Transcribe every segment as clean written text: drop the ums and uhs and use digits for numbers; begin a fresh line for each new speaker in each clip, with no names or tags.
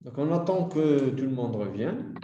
Donc, on attend que tout le monde revienne.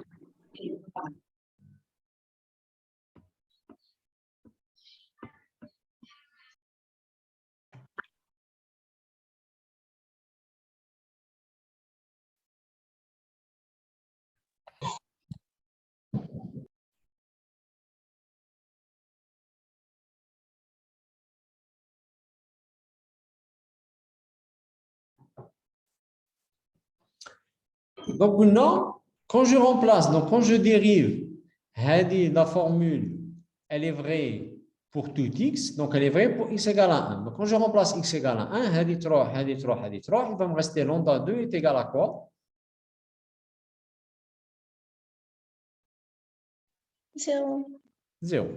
Donc, maintenant, quand je remplace, donc quand je dérive, la formule, elle est vraie pour tout x, donc elle est vraie pour x égale à 1. Donc, quand je remplace x égale à 1, il va me rester lambda 2 est égal à quoi?
0.
0.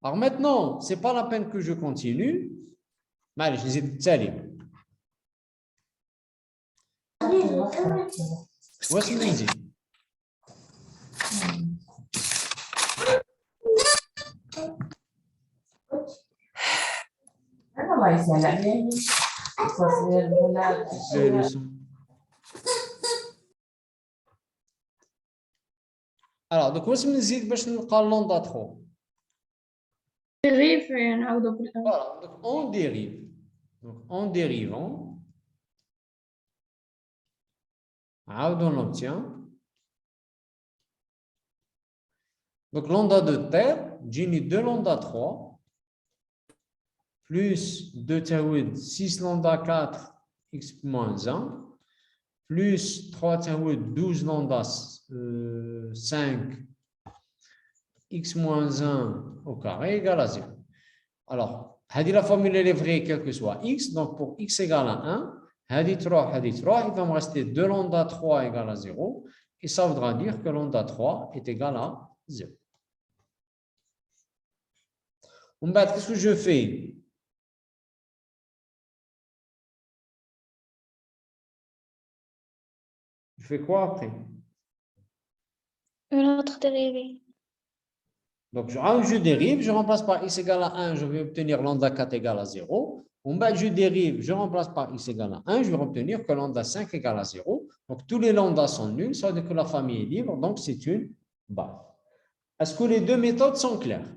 Alors maintenant, ce n'est pas la peine que je continue. Mais je les ai voici le musique. Le son. Alors, donc, voici le musique, باش نلقى لوندا 3.
Dérive نعوضو بالأول.
Voilà, donc on dérive. Donc, en dérivant, on obtient. Donc, lambda de terre, j'ai 2 lambda 3, plus 2 taoud, 6 lambda 4, x moins 1, plus 3 taoud, 12 lambda 5, x moins 1 au carré égale à 0. Alors, la formule elle est vraie quel que soit x, donc pour x égale à 1, il va me rester 2 lambda 3 égale à 0, et ça voudra dire que lambda 3 est égal à 0. Qu'est-ce que je fais? Je fais quoi après?
Une autre dérivée.
Donc, je dérive, je remplace par x égale à 1, je vais obtenir lambda 4 égale à 0. Je dérive, je remplace par x égale à 1, je vais obtenir que lambda 5 égale à 0. Donc, tous les lambdas sont nuls, ça veut dire que la famille est libre, donc c'est une base. Est-ce que les deux méthodes sont claires?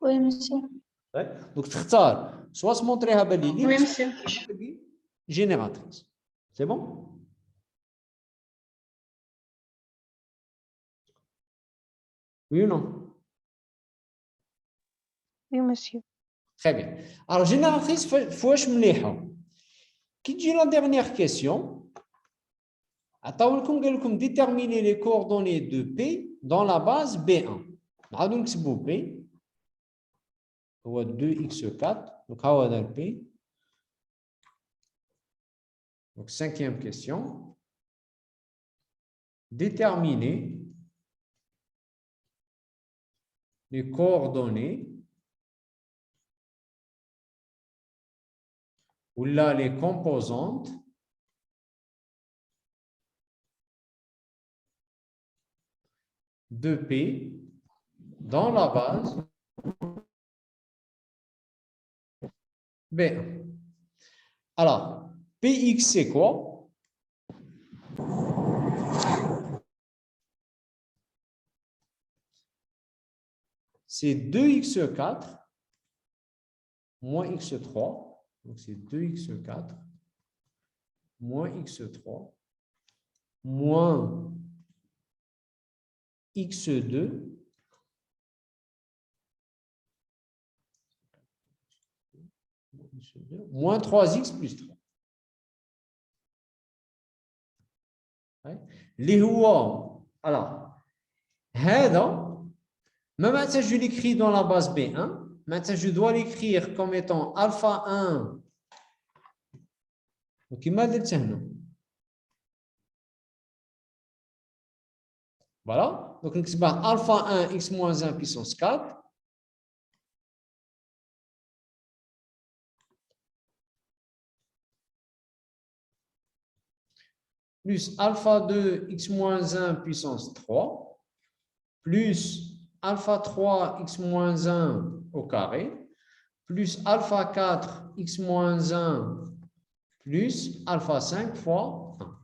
Oui, monsieur.
Ouais. Donc, soit se montrer à libre,
Oui, monsieur.
génératrice. C'est bon? Oui ou non?
Oui, monsieur.
Très bien. Alors, génératrice, il faut que je me l'ai. Qui dit la dernière question? Déterminer les coordonnées de P dans la base B1. Donc, c'est P. On voit 2x4. Donc, on va P. Donc, cinquième question. Déterminer les coordonnées ou là les composantes de P dans la base B1. Alors, Px, c'est quoi? C'est 2x4 moins x3. Donc, c'est 2x4 moins x3 moins x2 moins 3x plus 3. Les هو alors même si je l'écris dans la base B1, maintenant je dois l'écrire comme étant alpha 1. Donc il m'a dit voilà, donc c'est alpha 1 x moins 1 puissance 4 plus alpha 2 x moins 1 puissance 3 plus alpha 3 x moins 1 au carré plus alpha 4 x moins 1 plus alpha 5 fois 1.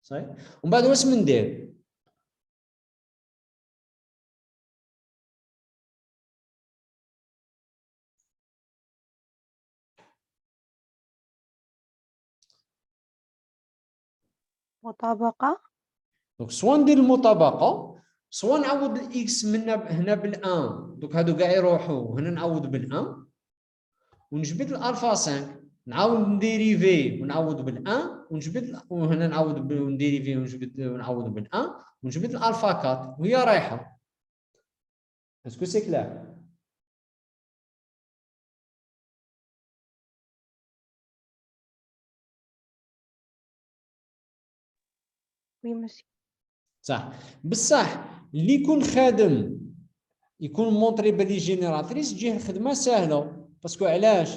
صحيح؟ ومن بعد واش من ندير؟
مطابقة.
دونك سوا ندير المطابقة سوا نعوض الاكس من هنا بالان، دوك هادو كاع يروحوا هنا نعوض بالان ونجبد الالفا 5 نعاود نديريفي ونعوض بالان ونجبد وهنا نعوض ونديريفي ونجبد ونعوض بالان ونجبد الالفا 4 وهي رايحه. اسكو سي كلير؟
وي مسيو.
صح بصح اللي يكون خادم يكون مونطري بالي جينيراتريس تجيه الخدمه سهله باسكو علاش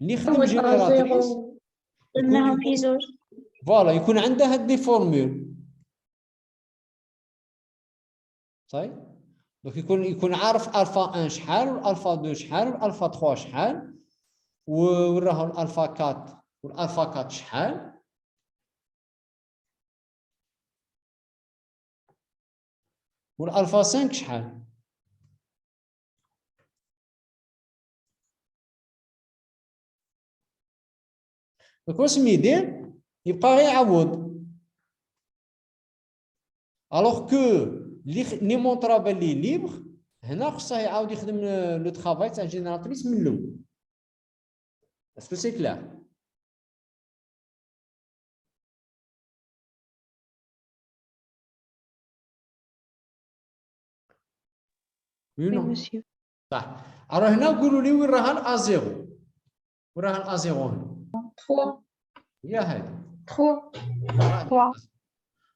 اللي يخدم جينيراتريس
قلناهم في زوج.
فوالا يكون عندها هاد دي فورمول صحيح. دونك يكون عارف الفا 1 شحال والالفا 2 شحال والالفا 3 شحال وراه الالفا 4 والالفا 4 شحال والالفا 5 شحال. دونك واش يدير؟ يبقى غير يعوض الوغ كو لي مونطرا بالي ليبر هنا خصها يعاود يخدم لو طرافاي تاع جينيراتريس من الاول. اسكو سي كلير؟ وي
وي
نو
مسيو.
صح. الوغ هنا قولوا لي وين راها الا زيرو؟ وين راها الا زيرو هنا؟
3
هي هذه
3
3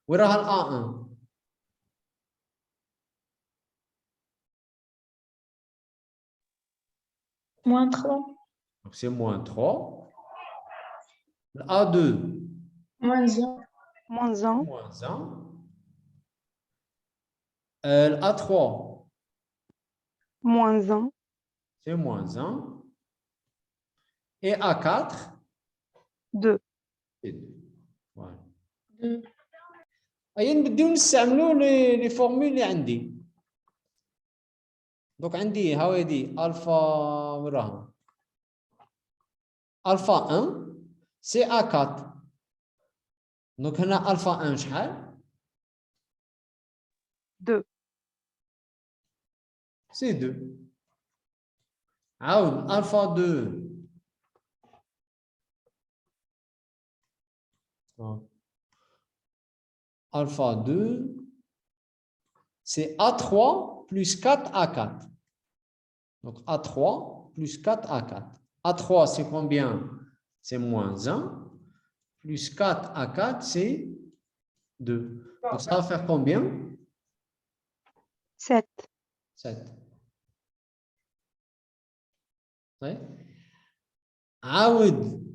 وين راها الا 1
moins 3
donc c'est moins 3. Le A2
moins 1
moins 1
moins 1. Le A3
moins 1
c'est moins 1. Et A4
2.
c'est 2. Voilà.
2
أي نبداو نستعملوا لي فورمول اللي عندي. دونك عندي هاودي الفا وين راها؟ الفا 1 سي A4. دونك هنا الفا 1 شحال؟
2.
سي 2. عاود الفا 2 alpha 2, c'est A3 plus 4A4. Donc A3 plus 4A4. A3, c'est combien? C'est moins 1. Plus 4A4, c'est 2. Donc ça va faire combien?
7.
7. Oui. عاود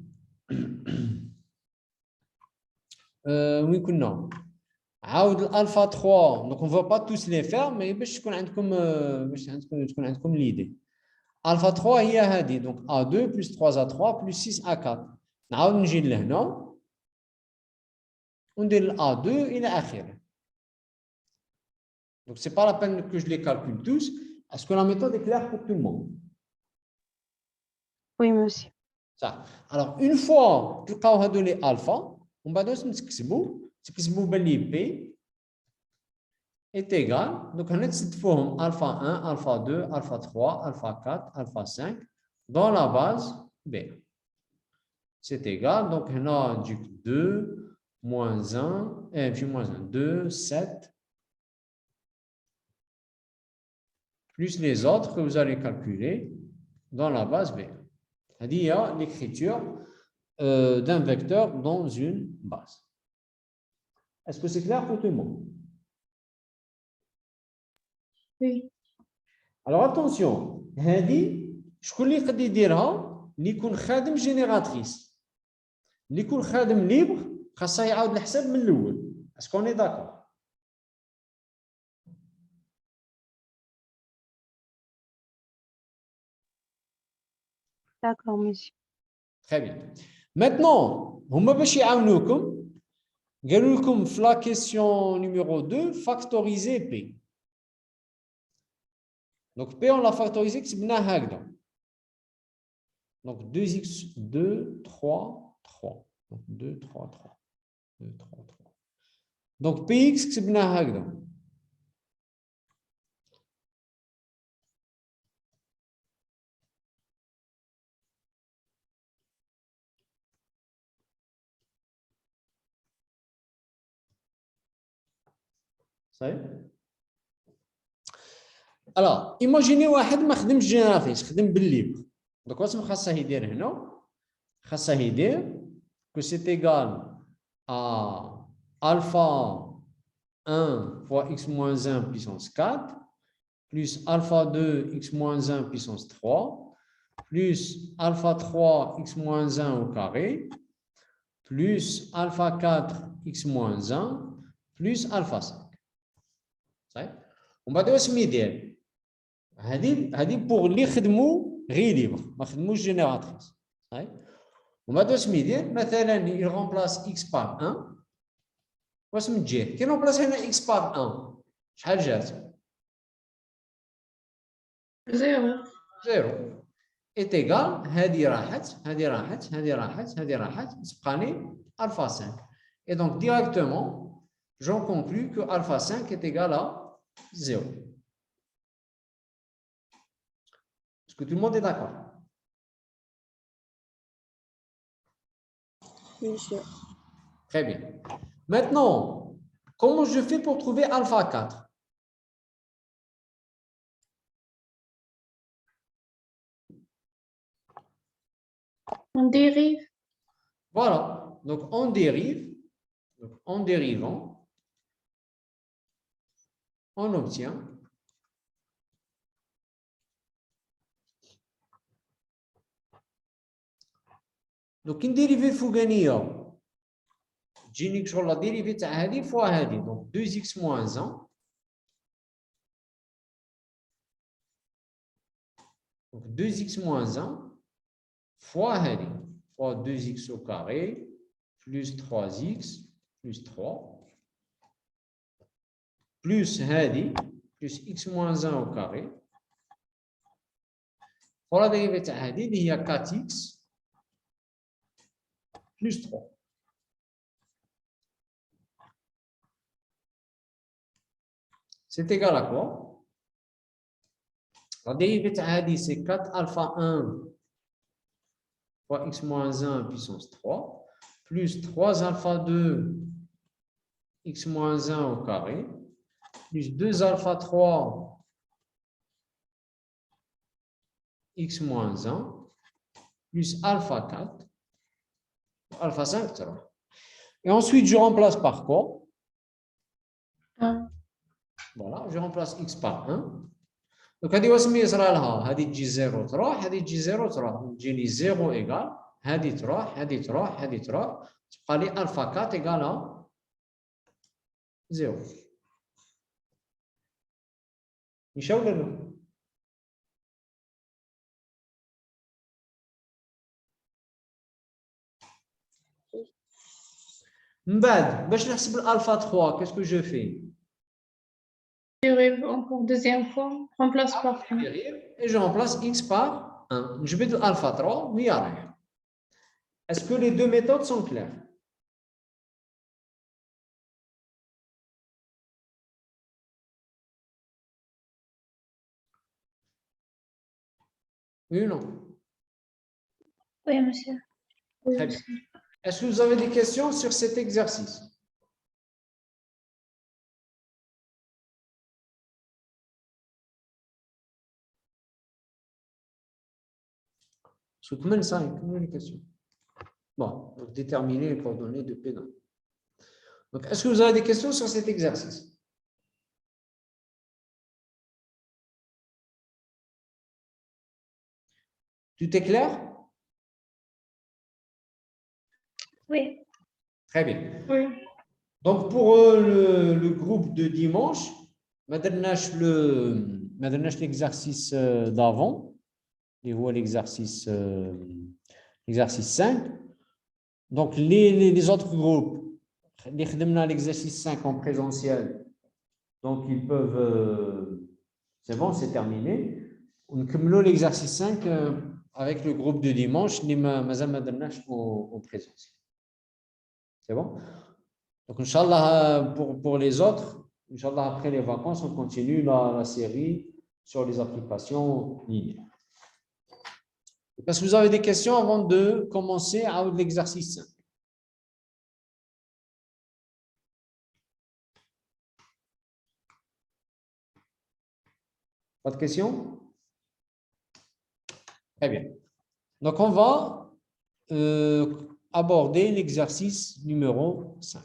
وين كنا؟ عاود الالفا 3 دونك on va pas tous les faire mais باش تكون عندكم تكون عندكم l'idée. الفا 3 هي هذه دونك A2 plus 3A3 plus 6A4. نعاود نجي لهنا وندير ال A2 الى اخره. Donc c'est pas la peine que je les calcule tous. Est-ce que la méthode est claire pour tout le monde?
Oui monsieur.
صح. Alors une fois تلقاو هادو لي الفا ومن بعد واش تكتبوا باللي بي est égal. Donc, on a dit alpha 1, alpha 2, alpha 3, alpha 4, alpha 5 dans la base B. C'est égal. Donc, on a dit 2, moins 1, puis moins 1, 2, 7, plus les autres que vous allez calculer dans la base B. C'est-à-dire, il y a l'écriture d'un vecteur dans une base. Est-ce que c'est clair pour tout le monde?
Oui.
Alors attention, هذه شكون اللي يقدر يديرها؟ اللي يكون خادم جينيراتريس. اللي يكون خادم ليبر خاصه يعاود الحساب من الاول. اسكو اوني داكور؟
D'accord monsieur.
Très bien. Maintenant, هما باش يعاونوكم قالوا لكم في la question numéro 2 factoriser P. Donc P on l'a factorisé كتبناه هكذا. Donc 2x 2 3 3. Donc 2 3 3. 2 3 3. Donc Px كتبناه هكذا. صحيح. Alors, imaginez واحد ما خدمش جينيراتريس خدم بالليبر. Donc واش خاصه يدير هنا؟ خاصه يدير que c'est égal à alpha 1 fois x moins 1 puissance 4 plus alpha 2 x moins 1 puissance 3 plus alpha 3 x moins 1 au carré plus alpha 4 x moins 1 plus alpha 5. صحيح؟ ومن بعد واش يدير؟ هذه بوغ اللي خدموا غير ليبر ما خدموش جينيراتريس. صحيح؟ ومن بعد واش يدير؟ مثلا يغومبلاس x par 1 واش من جهه كي نومبلاس هنا x par 1 شحال جات؟
0.
0 est égal هذه راحت هذه راحت هذه راحت هذه راحت تبقى لي alpha 5 et donc directement j'en conclus que alpha 5 est égal à 0. Est-ce que tout le monde est d'accord?
Bien sûr.
Très bien. Maintenant, comment je fais pour trouver alpha 4?
On dérive.
Voilà. Donc, on dérive. Donc, en dérivant, on obtient donc une dérivée فوقانية تجيني شغل لا ديريفي تاع هذه فوا هذه donc 2x moins 1 donc 2x moins 1 fois هذه fois 2x au carré plus 3x plus 3 plus هذه plus x moins 1 au carré fois la dérivée تاع هذه اللي هي 4x plus 3. C'est égal à quoi? La dérivée de Hadi, c'est 4 alpha 1 fois x moins 1 puissance 3 plus 3 alpha 2 x moins 1 au carré plus 2 alpha 3 x moins 1 plus alpha 4 alpha 5 3. Et ensuite, je remplace par quoi?
1.
Voilà, je remplace x par 1. Donc, هذه واش يصرى لها؟ هذه تجي 0 تروح، هذه تجي 0 تروح، تجيني 0 إيكال، هذه تروح، هذه تروح، هذه تروح، تبقى لي ألفا 4 إيكال 0. مشى ولا لا؟ من بعد باش نحسب الألفا 3 qu'est-ce que je fais?
Dérive encore deuxième fois. Remplace par 1.
Et je remplace x par 1. Je vais de alpha 3, mais rien. Est-ce que les deux méthodes sont claires? Oui ou non?
Oui, monsieur.
Très bien. Est-ce que vous avez des questions sur cet exercice? Sous-domaine 5, communication. Bon, donc déterminer les coordonnées de P. Donc, est-ce que vous avez des questions sur cet exercice? Tout est clair?
Oui.
Très bien.
Oui.
Donc, pour le groupe de dimanche, l'exercice d'avant, et voilà l'exercice L'exercice 5. Donc, les autres groupes, l'exercice 5 en présentiel, donc ils peuvent, c'est bon, c'est terminé. On commence l'exercice 5 avec le groupe de dimanche, au présentiel. C'est bon? Donc, Inch'Allah, pour les autres, Inch'Allah, après les vacances, on continue la série sur les applications linéaires. Est-ce que vous avez des questions avant de commencer à l'exercice 5? Pas de questions? Très bien. Donc, on va aborder l'exercice numéro 5.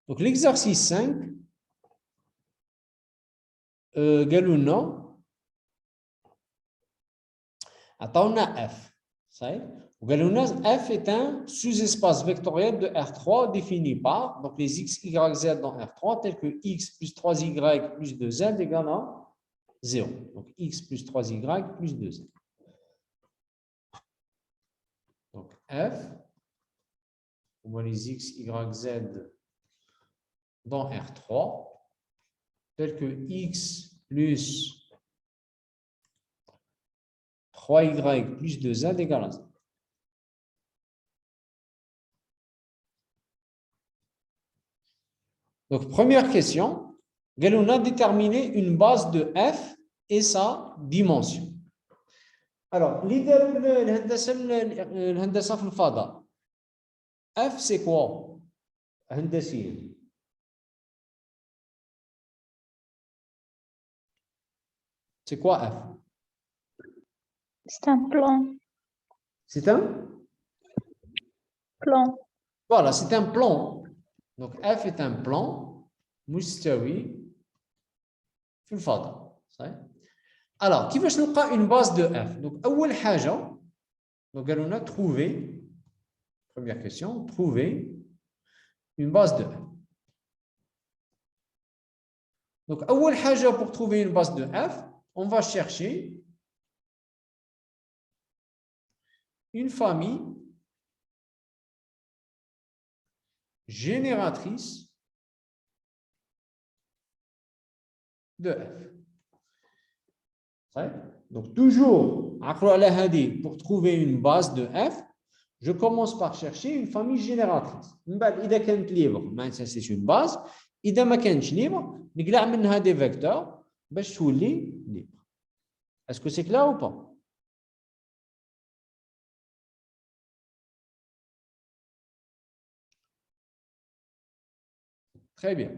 Donc, l'exercice 5, Galouna, attendons F. Galouna, F est un sous-espace vectoriel de R3 défini par donc les x, y, z dans R3, tels que x plus 3y plus 2z égale à 0. Donc, x plus 3y plus 2z. Donc, F, on voit les x, y, z dans R3, tel que x plus 3y plus 2z égale à 0. Donc, première question, on a déterminé une base de f et sa dimension. Alors, l'idée de l'Handasa في الفضاء, f c'est quoi? هندسيا. C'est quoi f?
C'est un plan.
C'est un
Plan.
Voilà, c'est un plan. Donc, f est un plan مستوي في الفضاء. Alors, كيفاش نلقى une base de f? Donc, أول حاجة, donc on a trouvé, première question, trouver une base de f. Donc, أول حاجة pour trouver une base de f, on va chercher une famille génératrice de f. Donc, toujours, pour trouver une base de f, je commence par chercher une famille génératrice. إذا كانت libre, c'est une base. إذا ما كانتش libre, نقلع منها des vecteurs باش تولي libre. Est-ce que c'est clair ou pas? Très bien.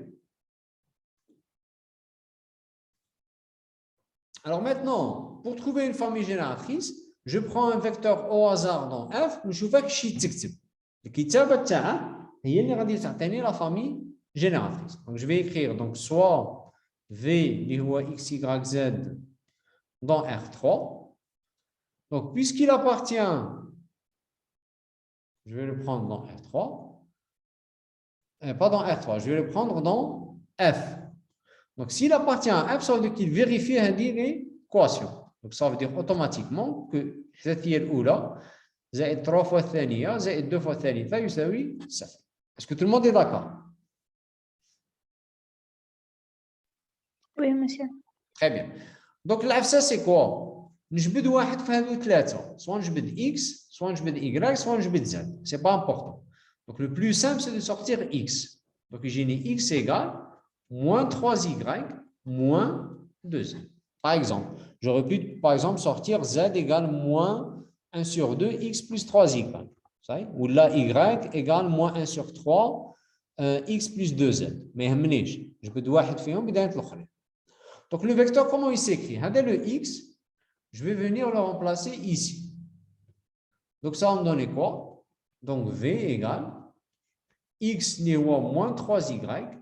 Alors maintenant, pour trouver une famille génératrice, je prends un vecteur au hasard dans f, ونشوفك شي تكتب. الكتابة تاعها هي اللي غادي تعطيني la famille génératrice. Donc je vais écrire donc soit v اللي هو x, y, z dans R3. Donc puisqu'il appartient, je vais le prendre dans R3. Pas dans R3, je vais le prendre dans F. Donc, s'il appartient à F, ça veut dire qu'il vérifie l'équation. Donc, ça veut dire automatiquement que cette الأولى زائد 3 fois الثانية زائد 2 fois الثالثة يساوي 7. Est-ce que tout le monde est d'accord?
Oui, monsieur.
Très bien. Donc, العفسة c'est quoi? نجبد واحد في هذو ثلاثة. Soit نجبد X, soit نجبد Y, soit نجبد Z. C'est pas important. Donc, le plus simple, c'est de sortir x. Donc, j'ai x égale moins 3y moins 2z. Par exemple, j'aurais pu, par exemple, sortir z égale moins 1 sur 2, x plus 3y. Ou là, y égale moins 1 sur 3, x plus 2z. Mais je peux واحد فيهم بداية الآخر. Donc, le vecteur, comment il s'écrit? Le x, je vais venir le remplacer ici. Donc, ça va me donner quoi? Donc, v égale x n'est moins 3y,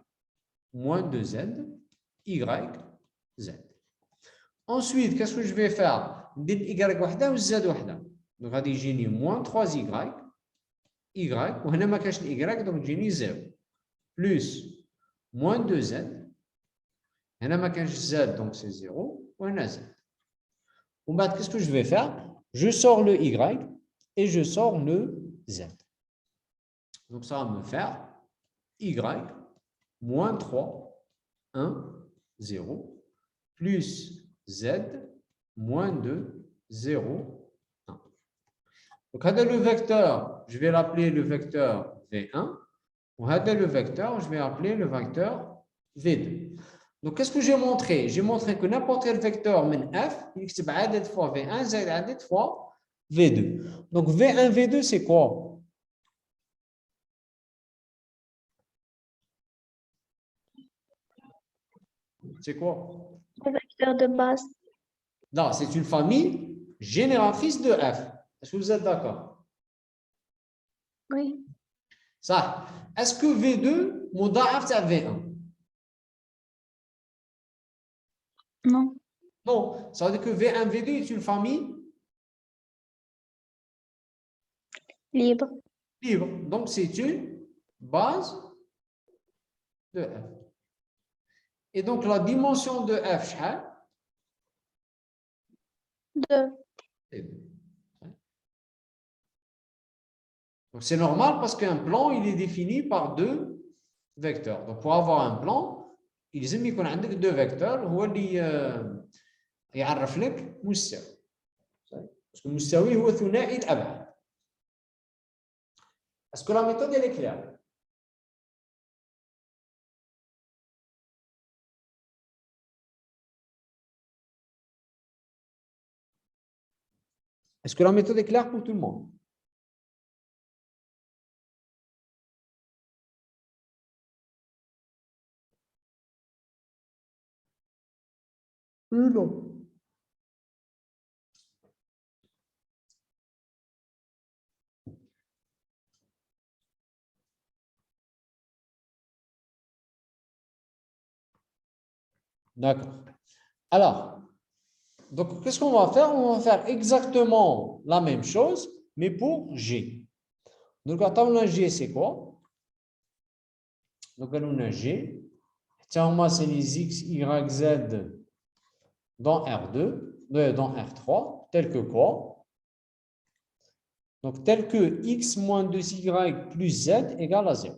moins 2z, y, z. Ensuite, qu'est-ce que je vais faire? y وحده و z وحده. Donc, غادي يجيني moins 3y, y, وهنا ما كاش y, donc يجيني 0. plus moins 2z. Il y a un z, donc c'est 0, ou un z. Qu'est-ce que je vais faire? Je sors le y et je sors le z. Donc, ça va me faire y moins 3, 1, 0, plus z, moins 2, 0, 1. Donc, le vecteur, je vais l'appeler le vecteur V1. Le vecteur, je vais appeler le vecteur V2. Donc, qu'est-ce que j'ai montré? J'ai montré que n'importe quel vecteur من F, il existe عدد fois V1, زائد عدد fois V2. Donc, V1, V2, c'est quoi? C'est quoi?
Le vecteur de base.
Non, c'est une famille génératrice de F. Est-ce que vous êtes d'accord?
Oui.
Ça. Est-ce que V2 مضاعف تاع V1?
Non.
Non. Ça veut dire que V1, V2 est une famille
Libre.
libre. Donc, c'est une base de F. Et donc, la dimension de F, شحال?
2.
Donc, c'est normal parce qu'un plan, il est défini par deux vecteurs. Donc, pour avoir un plan, il لازم يكون عندك deux vecteurs هو اللي يعرف لك مستوى. Parce que المستوي هو ثنائي الأبعاد. Est-ce que la méthode elle est claire? Est-ce que la méthode est claire pour tout le monde? Non. D'accord. Alors, donc, qu'est-ce qu'on va faire? On va faire exactement la même chose, mais pour G. Donc, attends, G, c'est quoi? Donc, on a G. Tiens, c'est les X, Y, Z dans R2, dans R3, tel que quoi? Donc, tel que X moins 2Y plus Z égale à 0.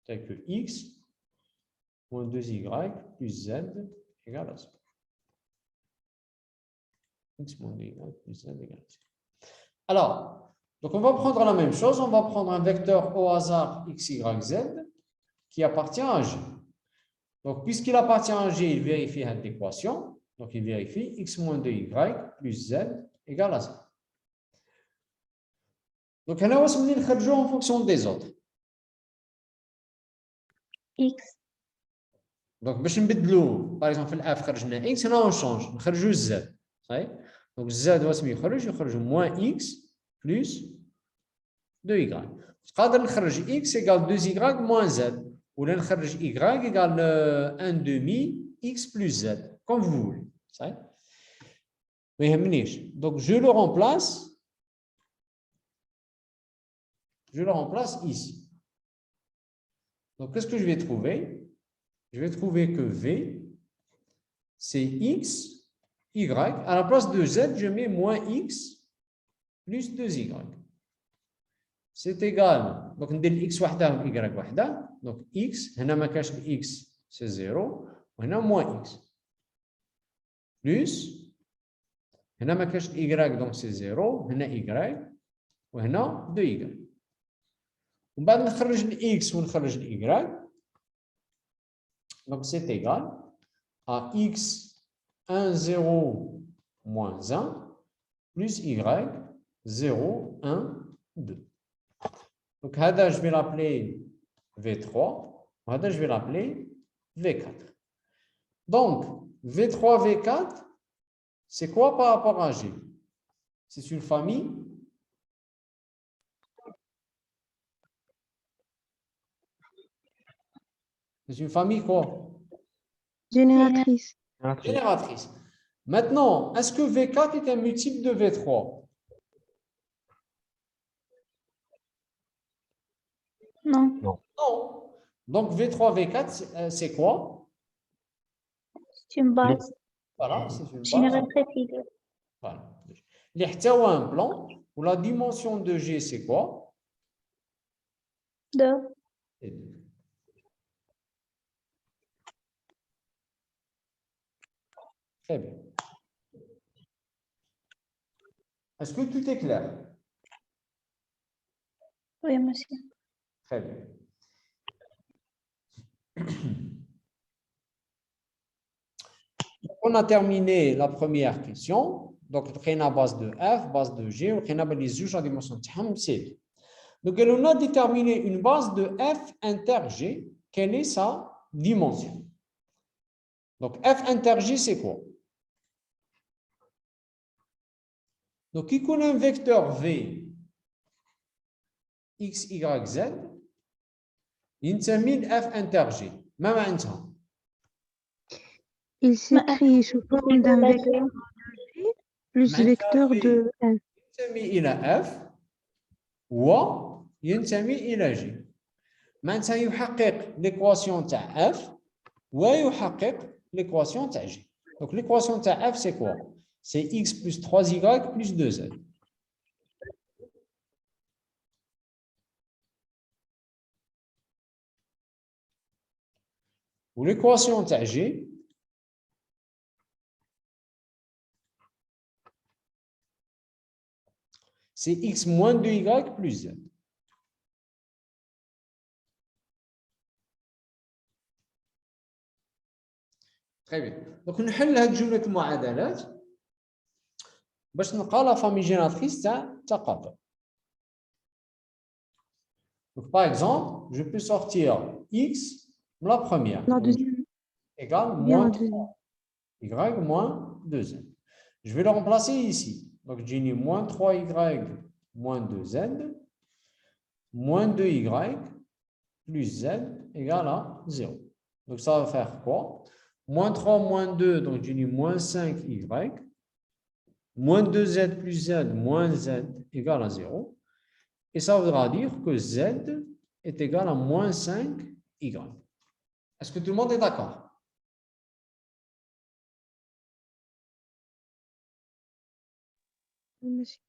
Tel que X moins 2Y plus Z égale à 0. X moins 2Y plus Z égale à 0. Alors, donc on va prendre la même chose. On va prendre un vecteur au hasard X, Y, Z qui appartient à G. Donc, puisqu'il appartient à G, il vérifie l'équation. Donc, il vérifie X moins 2Y plus Z égale à 0. Donc, là, on va jouer en fonction des autres.
X.
Donc, باش نبدلو par exemple في الأف خرجنا X, هنا on change نخرجو Z. Donc, Z واسم يخرج moins X plus 2Y. قادر نخرج X égale 2Y moins Z. ولا نخرج Y égale 1 demi X plus Z. Comme vous voulez. ما يهمنيش. Donc, je le remplace ici. Donc, qu'est-ce que je vais trouver? Je vais trouver que V, c'est X, Y. À la place de Z, je mets moins X plus 2Y. C'est égal. Donc, on dit X وحده Y وحده. Donc, X, هنا ما كاش X, c'est 0. وهنا moins X. Plus, هنا ما كاش Y, donc c'est 0. هنا Y. وهنا 2Y. ومن بعد نخرج ال X ونخرج ال Y. Donc, c'est égal à X 1, 0, moins 1, plus Y 0, 1, 2. Donc, هذا je vais l'appeler V3, وهذا je vais l'appeler V4. Donc, V3, V4, c'est quoi par rapport à G? C'est une famille. C'est une famille quoi?
Génératrice.
Génératrice. Maintenant, est-ce que V4 est un multiple de V3?
Non.
Non. Donc, V3, V4, c'est quoi?
C'est une base
Voilà, c'est une base.
génératrice.
Voilà. Les حتى un plan où la dimension de G, c'est quoi?
2.
Et deux. Très bien. Est-ce que tout est clair?
Oui, monsieur.
Très bien. On a terminé la première question. Donc, on a base de F, base de G, on a les juges en dimension de C. Donc, on a déterminé une base de F inter G. Quelle est sa dimension? Donc, F inter G, c'est quoi? Donc, il connaît un vecteur V, X, Y, Z. Il s'appelle F inter G. Même un temps.
Il s'écrit sous forme d'un vecteur plus vecteur de F.
ينتمي إلى F وينتمي إلى G. معناتها يحقق l'équation تاع F ويحقق l'équation تاع G. Donc l'équation تاع F c'est quoi? C'est X plus 3Y plus 2Z. Ou l'équation تاع G c'est X moins 2Y plus Z. Très bien. Donc نحل هاد جملة المعادلات باش نلقى لا فامي جينيراتريس تاع تقاطع. Donc par exemple, je peux sortir X la première.
La deuxième.
Égale
Bien
moins
la deuxième.
3y moins 2z. Je vais le remplacer ici. Donc, j'ai mis moins 3y moins 2z moins 2y plus z égale à 0. Donc, ça va faire quoi? Moins 3 moins 2, donc j'ai mis moins 5y moins 2z plus z moins z égale à 0. Et ça voudra dire que z est égal à moins 5y. Est-ce que tout le monde est d'accord?
Monsieur.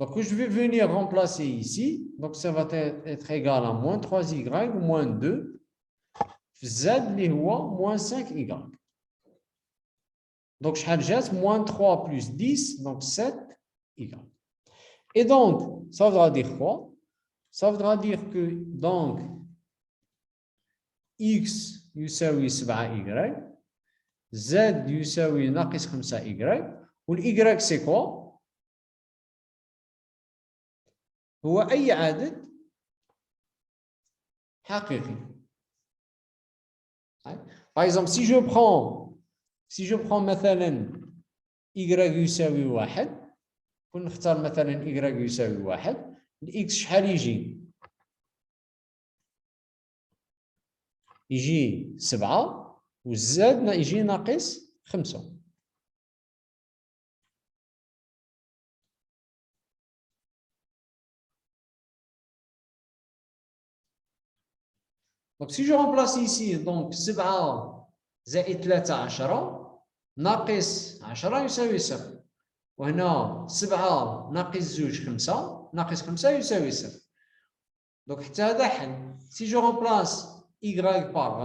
Donc, je vais venir remplacer ici. Donc, ça va être égal à moins 3y moins 2. Z اللي هو moins 5y. Donc, شحال جات moins 3 plus 10, donc 7y. Et donc, ça voudra dire quoi? Ça voudra dire que donc x يساوي 7y, z يساوي ناقص 5y, والy c'est quoi? هو أي عدد حقيقي. Par exemple, si je prends مثلا y يساوي 1, ونختار مثلا y يساوي 1, الx شحال يجي؟ يجي 7 والزاد يجي ناقص 5. Donc, si je remplace ici, donc 7 زائد 3 10 ناقص 10 يساوي 0. وهنا 7 ناقص 2 5 ناقص 5 يساوي 0. Donc, حتى هذا حل. Si je remplace y par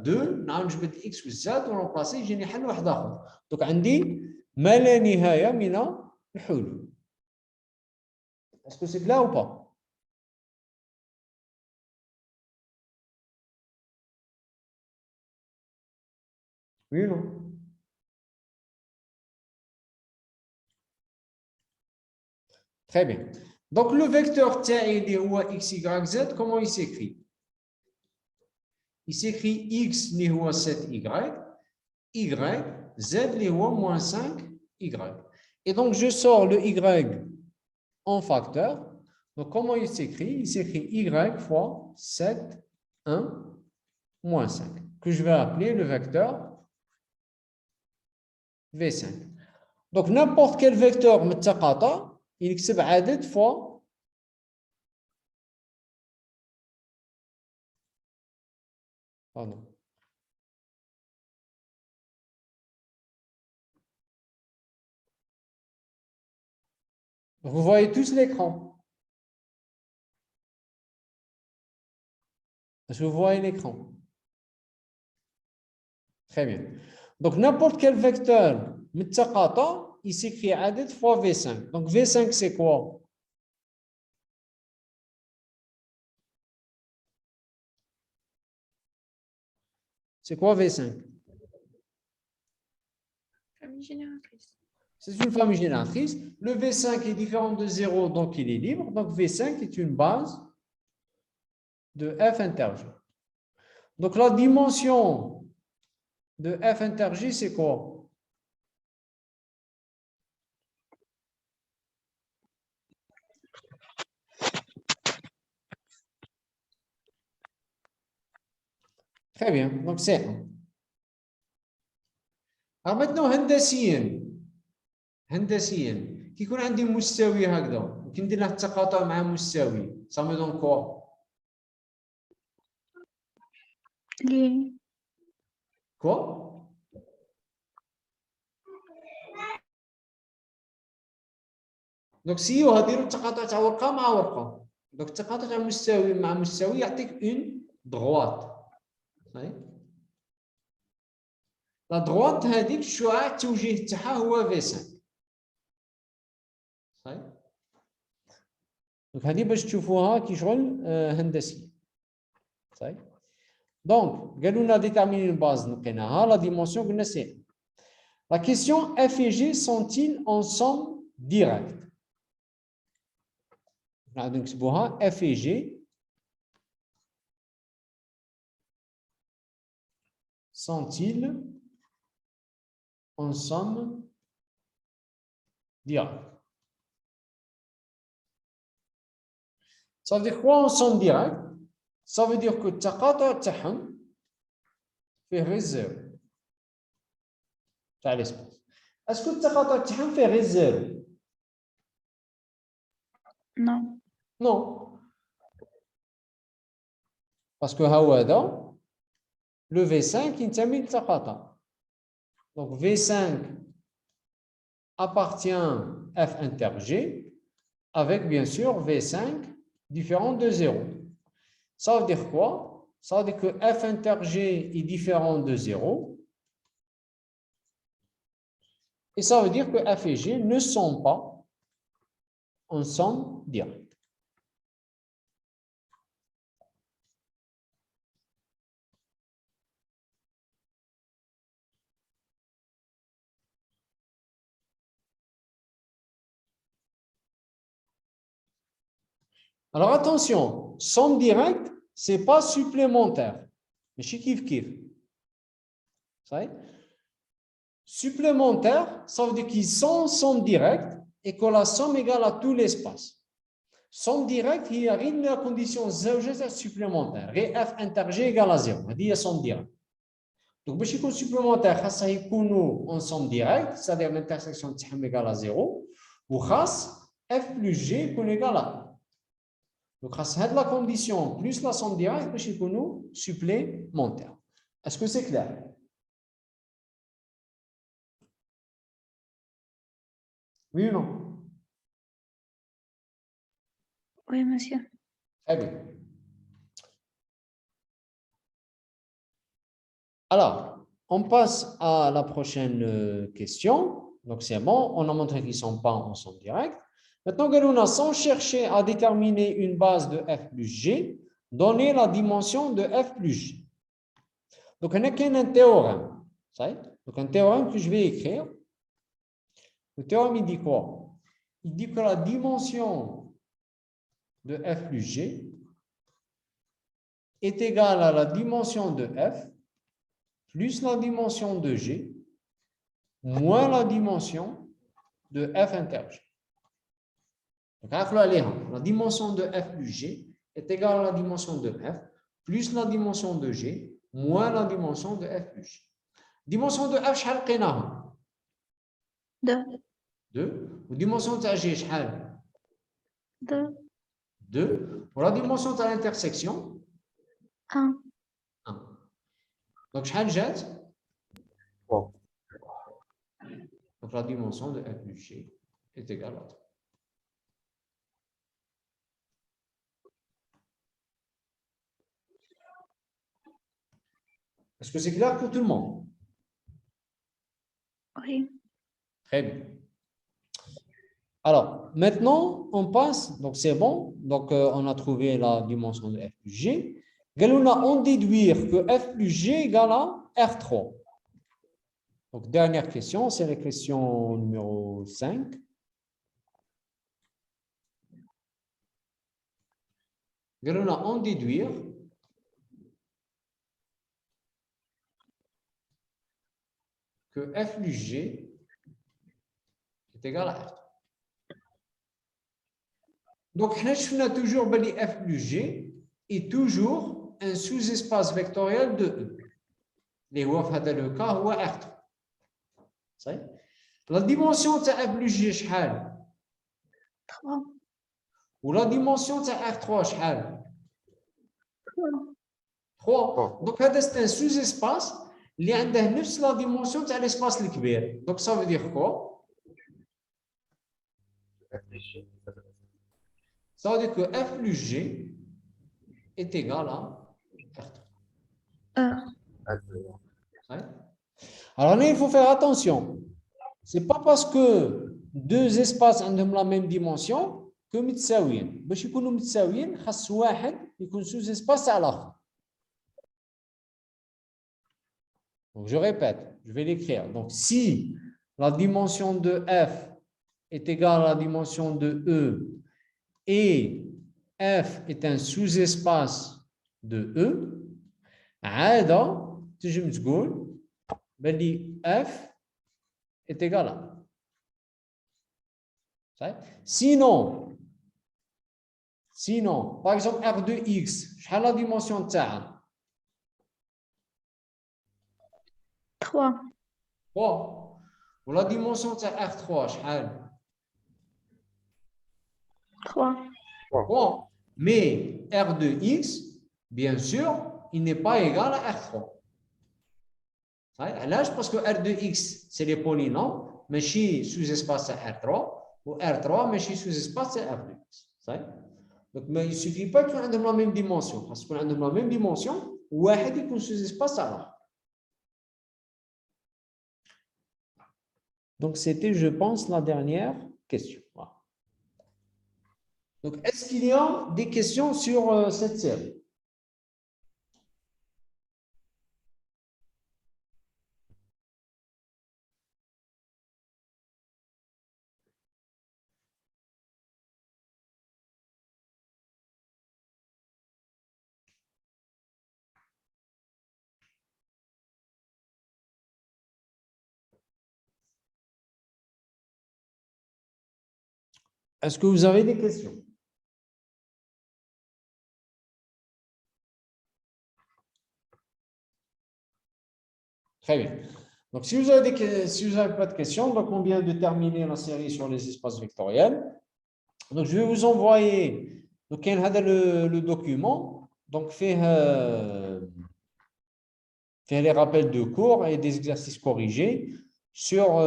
2 نعاود نجبد x والزاد ونرمبلاسي يجيني حل واحد اخر. Donc, عندي ما لا نهايه من الحلول. Est-ce que c'est clair ou pas? Oui ou non? Très bien. Donc, le vecteur تاعي ou x, y, z, comment il s'écrit? Il s'écrit x اللي هو 7y, y, z اللي هو moins 5y. Et donc, je sors le y en facteur. Donc, comment il s'écrit? Il s'écrit y fois 7, 1, moins 5, que je vais appeler le vecteur V5. Donc, n'importe quel vecteur متقاطع يكتب عدد fois Pardon. Vous voyez tous l'écran. Est-ce que vous voyez l'écran? Très bien. Donc, n'importe quel vecteur متقاطع, il s'écrit عدد fois V5. Donc, V5, c'est quoi? C'est quoi V5?
Famille génératrice.
C'est une famille génératrice. Le V5 est différent de 0, donc il est libre. Donc, V5 est une base de F inter G. Donc, la dimension de F inter G, c'est quoi? Très bien. Donc, c'est 1. Alors maintenant, هندسيا كي يكون عندي مستوي هكذا كندير له التقاطع مع مستوي ça me donne quoi?
ليه؟
Quoi? Donc si وهديروا التقاطع تاع ورقه مع ورقه donc التقاطع تاع مستوي مع مستوي يعطيك une droite. لا droite هذيك الشعاع التوجيه تاعها هو V5. صحيح؟ دونك هذه باش تشوفوها كي شغل هندسي. صحيح؟ دونك قالوا لنا déterminer une base لقيناها la dimension قلنا c'est. La question F et G sont-ils ensemble direct? نعاودو نكتبوها F et G sont-ils ensemble direct? Ça veut dire quoi ensemble direct? Ça veut dire que التقاطع تاعهم فيه غير زيرو تاع l'espace. Est-ce que التقاطع تاعهم فيه غير زيرو؟
Non.
Non. Parce que هذا le V5 ينتمي للتقاطع. Donc V5 appartient F inter G avec bien sûr V5 différent de 0. Ça veut dire quoi? Ça veut dire que F inter G est différent de 0. Et ça veut dire que F et G ne sont pas ensemble direct. Alors attention, somme directe, ce n'est pas supplémentaire. Mais chez kiff kiff. Supplémentaire, ça veut dire qu'ils sont somme directe et que la somme égale à tout l'espace. Somme directe, il y a une la condition supplémentaire. Et F inter G égale à 0. Il y a somme directe. Donc, باش يكون supplémentaire, ça يكونوا en somme directe, c'est-à-dire l'intersection تاعهم égale à 0, ou خاص F plus G يكون égal à 1. Donc, خاص هاد la condition plus la somme directe باش يكونوا supplémentaire. Est-ce que c'est clair? Oui ou non?
Oui, monsieur.
Très bien. Alors, on passe à la prochaine question. Donc, c'est bon, on a montré qu'ils ne sont pas ensemble direct. Maintenant, Galuna, sans chercher à déterminer une base de F plus G, donner la dimension de F plus G. Donc, on a un théorème. Donc, un théorème que je vais écrire. Le théorème, il dit quoi? Il dit que la dimension de F plus G est égale à la dimension de F plus la dimension de G moins la dimension de F inter G. Donc, la dimension de F plus G est égale à la dimension de F plus la dimension de G moins la dimension de F plus G. Dimension de F, شحال لقيناها؟
2.
2. Dimension de G, شحال؟
2.
2. Pour la dimension de l'intersection?
1.
1. Donc, شحال جات؟
3.
Donc, la dimension de f plus g est égale à 3. Est-ce que c'est clair pour tout le monde?
Oui.
Très bien. Alors, maintenant, on passe, donc c'est bon, donc on a trouvé la dimension de f plus g. On déduire que f plus g égale à R3. Donc, dernière question, c'est la question numéro 5. On déduire que f plus g est égal à R3. Donc, on a toujours f plus g est toujours un sous-espace vectoriel de E. Et dans le cas, c'est R3. La dimension de f plus g est
3.
ou la dimension de R3 est 3. Donc, c'est un sous-espace qui a la dimension de l'espace le كبير. Donc, ça veut dire quoi? Ça veut dire que f plus g est égal à R3. Alors là, il faut faire attention. Ce n'est pas parce que deux espaces ont la même dimension que متساويين. باش يكونوا متساويين خاص واحد يكون sous espace على الآخر. Donc, je répète, je vais l'écrire. Donc, si la dimension de f est égale à la dimension de E et f est un sous-espace de E, عادة تنجم تقول بلي f est égal à. Sinon, par exemple, R de X, quelle est la dimension de ça?
3.
3. Ou la dimension de R3, quelle?
3.
3. Mais R de X, bien sûr, il n'est pas égal à R3. Parce que R de X, c'est les polynômes, mais si sous-espace c'est R3, ou R3, mais si sous-espace c'est R de X. Donc, mais il ne suffit pas qu'on ait la même dimension. Parce qu'on a la même dimension, ou un qui sous-espace alors. Donc, c'était, je pense, la dernière question. Voilà. Donc, est-ce qu'il y a des questions sur cette série? Est-ce que vous avez des questions? Très bien. Donc, si vous n'avez pas de questions, donc on vient de terminer la série sur les espaces vectoriels. Donc, je vais vous envoyer donc, le document. Donc, fait les rappels de cours et des exercices corrigés sur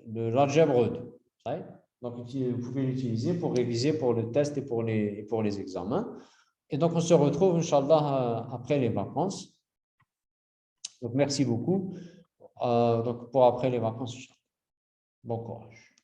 l'algèbre 2. Donc, vous pouvez l'utiliser pour réviser pour le test et pour les examens. Et donc, on se retrouve, Inch'Allah, après les vacances. Donc, merci beaucoup. Donc, pour après les vacances, bon courage.